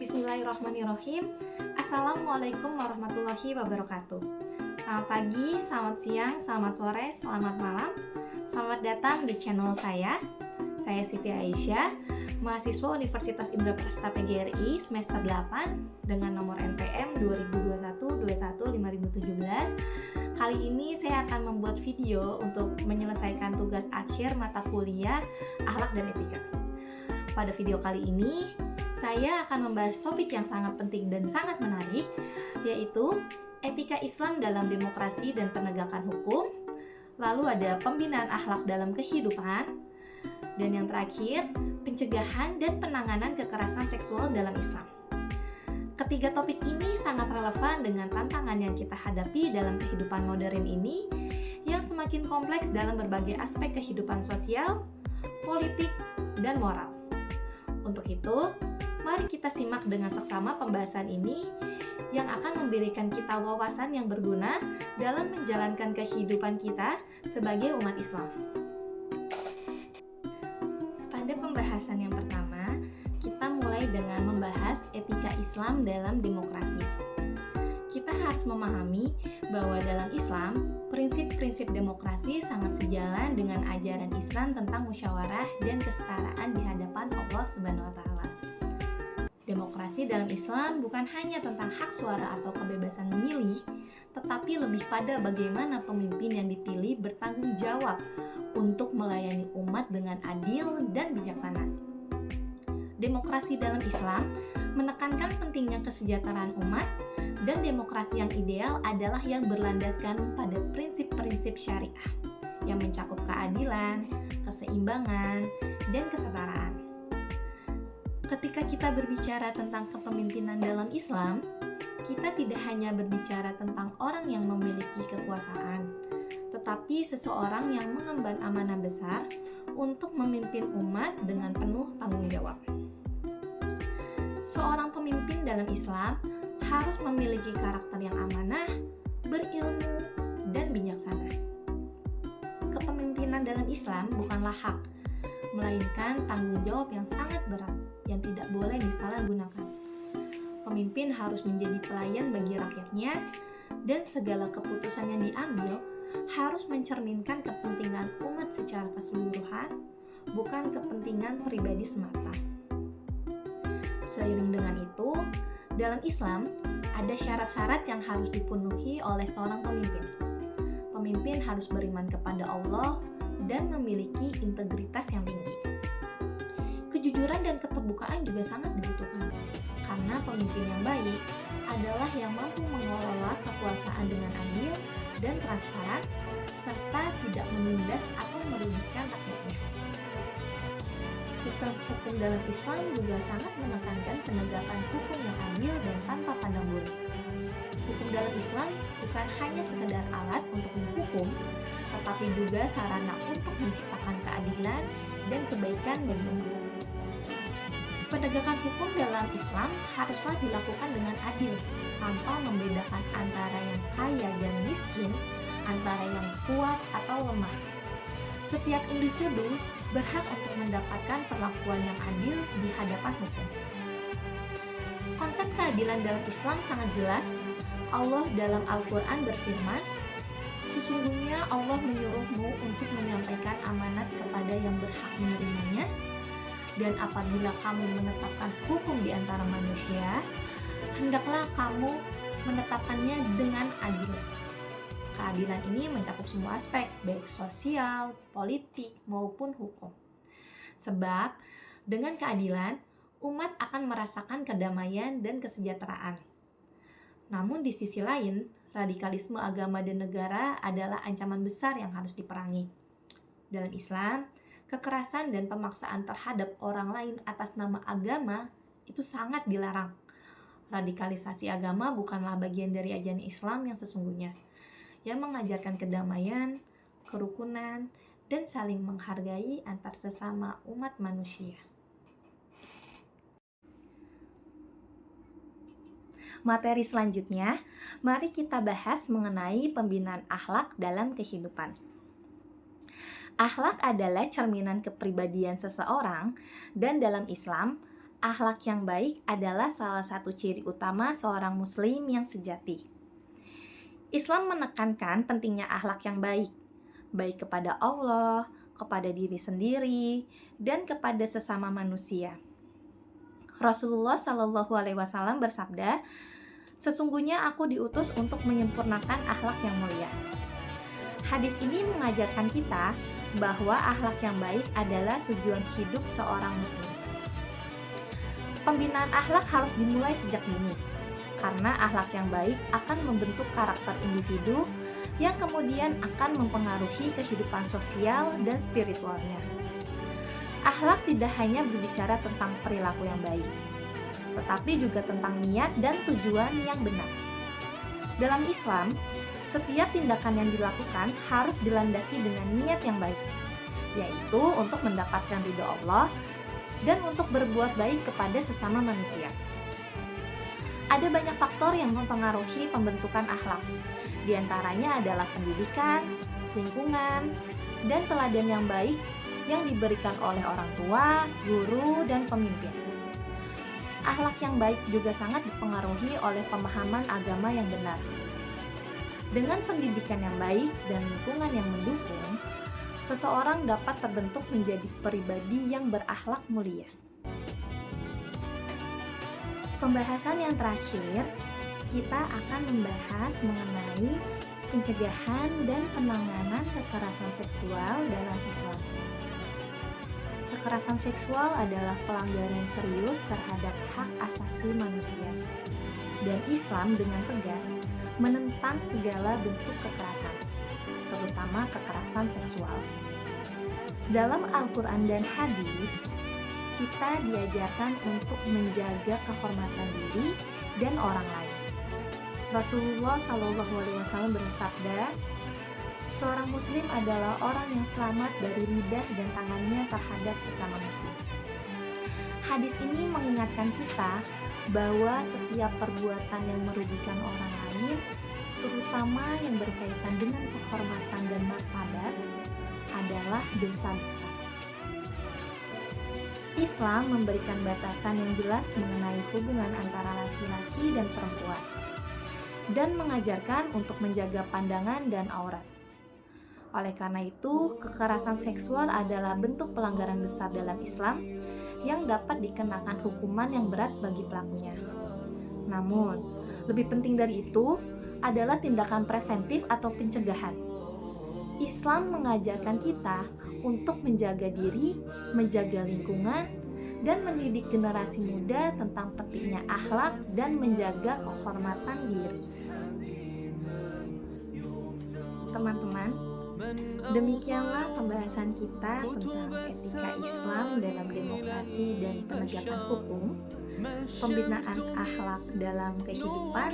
Bismillahirrahmanirrahim. Assalamualaikum warahmatullahi wabarakatuh. Selamat pagi, selamat siang, selamat sore, selamat malam. Selamat datang di channel saya. Saya Siti Aisyah, mahasiswa Universitas Indraprasta PGRI semester 8 dengan nomor NPM 2021-21-5017. Kali ini saya akan membuat video untuk menyelesaikan tugas akhir mata kuliah Akhlak dan Etika. Pada video kali ini, saya akan membahas topik yang sangat penting dan sangat menarik, yaitu etika Islam dalam demokrasi dan penegakan hukum, lalu ada pembinaan akhlak dalam kehidupan, dan yang terakhir, pencegahan dan penanganan kekerasan seksual dalam Islam. Ketiga topik ini sangat relevan dengan tantangan yang kita hadapi dalam kehidupan modern ini, yang semakin kompleks dalam berbagai aspek kehidupan sosial, politik, dan moral. Untuk itu, mari kita simak dengan seksama pembahasan ini yang akan memberikan kita wawasan yang berguna dalam menjalankan kehidupan kita sebagai umat Islam. Pada pembahasan yang pertama, kita mulai dengan membahas etika Islam dalam demokrasi. Kita harus memahami bahwa dalam Islam, prinsip-prinsip demokrasi sangat sejalan dengan ajaran Islam tentang musyawarah dan kesetaraan di hadapan Allah Subhanahu wa Ta'ala. Demokrasi dalam Islam bukan hanya tentang hak suara atau kebebasan memilih, tetapi lebih pada bagaimana pemimpin yang dipilih bertanggung jawab untuk melayani umat dengan adil dan bijaksana. Demokrasi dalam Islam menekankan pentingnya kesejahteraan umat, dan demokrasi yang ideal adalah yang berlandaskan pada prinsip-prinsip syariah yang mencakup keadilan, keseimbangan, dan kesetaraan. Ketika kita berbicara tentang kepemimpinan dalam Islam, kita tidak hanya berbicara tentang orang yang memiliki kekuasaan, tetapi seseorang yang mengemban amanah besar untuk memimpin umat dengan penuh tanggung jawab. Seorang pemimpin dalam Islam harus memiliki karakter yang amanah, berilmu, dan bijaksana. Kepemimpinan dalam Islam bukanlah hak, melainkan tanggung jawab yang sangat berat yang tidak boleh disalahgunakan. Pemimpin harus menjadi pelayan bagi rakyatnya, dan segala keputusan yang diambil harus mencerminkan kepentingan umat secara keseluruhan, bukan kepentingan pribadi semata. Seiring dengan itu, dalam Islam ada syarat-syarat yang harus dipenuhi oleh seorang pemimpin. Pemimpin harus beriman kepada Allah dan memiliki integritas yang tinggi. Kejujuran dan keterbukaan juga sangat dibutuhkan, karena pemimpin yang baik adalah yang mampu mengelola kekuasaan dengan adil dan transparan, serta tidak menindas atau merugikan rakyatnya. Sistem hukum dalam Islam juga sangat menekankan penegakan hukum yang adil dan tanpa pandang bulu. Hukum dalam Islam bukan hanya sekedar alat untuk menghukum, tetapi juga sarana untuk menciptakan keadilan dan kebaikan bagi umat. Penegakan hukum dalam Islam haruslah dilakukan dengan adil, tanpa membedakan antara yang kaya dan miskin, antara yang kuat atau lemah. Setiap individu berhak untuk mendapatkan perlakuan yang adil di hadapan hukum. Konsep keadilan dalam Islam sangat jelas. Allah dalam Al-Quran berfirman, "Sesungguhnya Allah menyuruhmu untuk menyampaikan amanat kepada yang berhak menerimanya, dan apabila kamu menetapkan hukum di antara manusia, hendaklah kamu menetapkannya dengan adil." Keadilan ini mencakup semua aspek, baik sosial, politik, maupun hukum. Sebab, dengan keadilan, umat akan merasakan kedamaian dan kesejahteraan. Namun di sisi lain, radikalisme agama dan negara adalah ancaman besar yang harus diperangi. Dalam Islam, kekerasan dan pemaksaan terhadap orang lain atas nama agama itu sangat dilarang. Radikalisasi agama bukanlah bagian dari ajaran Islam yang sesungguhnya, yang mengajarkan kedamaian, kerukunan, dan saling menghargai antar sesama umat manusia. Materi selanjutnya, mari kita bahas mengenai pembinaan akhlak dalam kehidupan. Akhlak adalah cerminan kepribadian seseorang, dan dalam Islam, akhlak yang baik adalah salah satu ciri utama seorang muslim yang sejati. Islam menekankan pentingnya akhlak yang baik, baik kepada Allah, kepada diri sendiri, dan kepada sesama manusia. Rasulullah Shallallahu Alaihi Wasallam bersabda, "Sesungguhnya aku diutus untuk menyempurnakan akhlak yang mulia." Hadis ini mengajarkan kita bahwa akhlak yang baik adalah tujuan hidup seorang muslim. Pembinaan akhlak harus dimulai sejak dini, karena akhlak yang baik akan membentuk karakter individu yang kemudian akan mempengaruhi kehidupan sosial dan spiritualnya. Akhlak tidak hanya berbicara tentang perilaku yang baik, tetapi juga tentang niat dan tujuan yang benar. Dalam Islam, setiap tindakan yang dilakukan harus dilandasi dengan niat yang baik, yaitu untuk mendapatkan ridho Allah dan untuk berbuat baik kepada sesama manusia. Ada banyak faktor yang mempengaruhi pembentukan akhlak. Di antaranya adalah pendidikan, lingkungan, dan teladan yang baik yang diberikan oleh orang tua, guru, dan pemimpin. Akhlak yang baik juga sangat dipengaruhi oleh pemahaman agama yang benar. Dengan pendidikan yang baik dan lingkungan yang mendukung, seseorang dapat terbentuk menjadi pribadi yang berakhlak mulia. Pembahasan yang terakhir, kita akan membahas mengenai pencegahan dan penanganan kekerasan seksual dalam Islam. Kekerasan seksual adalah pelanggaran serius terhadap hak asasi manusia, dan Islam dengan tegas menentang segala bentuk kekerasan, terutama kekerasan seksual. Dalam Al-Quran dan hadis, kita diajarkan untuk menjaga kehormatan diri dan orang lain. Rasulullah SAW bersabda, "Seorang muslim adalah orang yang selamat dari lidah dan tangannya terhadap sesama muslim." Hadis ini mengingatkan kita bahwa setiap perbuatan yang merugikan orang lain, terutama yang berkaitan dengan kehormatan dan martabat, adalah dosa besar. Islam memberikan batasan yang jelas mengenai hubungan antara laki-laki dan perempuan, dan mengajarkan untuk menjaga pandangan dan aurat. Oleh karena itu, kekerasan seksual adalah bentuk pelanggaran besar dalam Islam yang dapat dikenakan hukuman yang berat bagi pelakunya. Namun, lebih penting dari itu adalah tindakan preventif atau pencegahan. Islam mengajarkan kita untuk menjaga diri, menjaga lingkungan, dan mendidik generasi muda tentang pentingnya akhlak dan menjaga kehormatan diri. Teman-teman, demikianlah pembahasan kita tentang etika Islam dalam demokrasi dan penegakan hukum, pembinaan akhlak dalam kehidupan,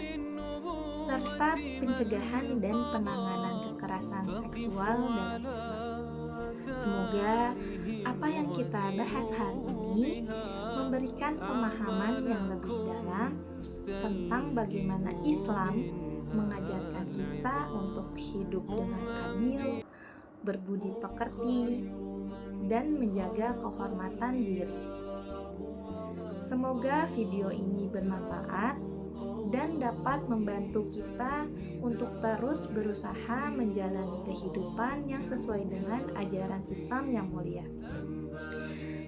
serta pencegahan dan penanganan kekerasan seksual dalam Islam. Semoga apa yang kita bahas hari ini memberikan pemahaman yang lebih dalam tentang bagaimana Islam mengajarkan kita untuk hidup dengan adil, berbudi pekerti, dan menjaga kehormatan diri. Semoga video ini bermanfaat dan dapat membantu kita untuk terus berusaha menjalani kehidupan yang sesuai dengan ajaran Islam yang mulia.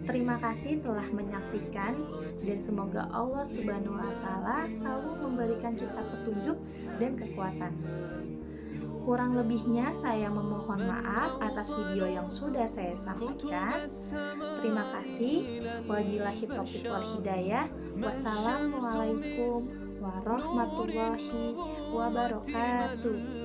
Terima kasih telah menyaksikan, dan semoga Allah Subhanahu wa Ta'ala selalu memberikan kita petunjuk dan kekuatan. Kurang lebihnya saya memohon maaf atas video yang sudah saya sampaikan. Terima kasih. Wabillahi taufiq wal hidayah. Wassalamualaikum warahmatullahi wabarakatuh.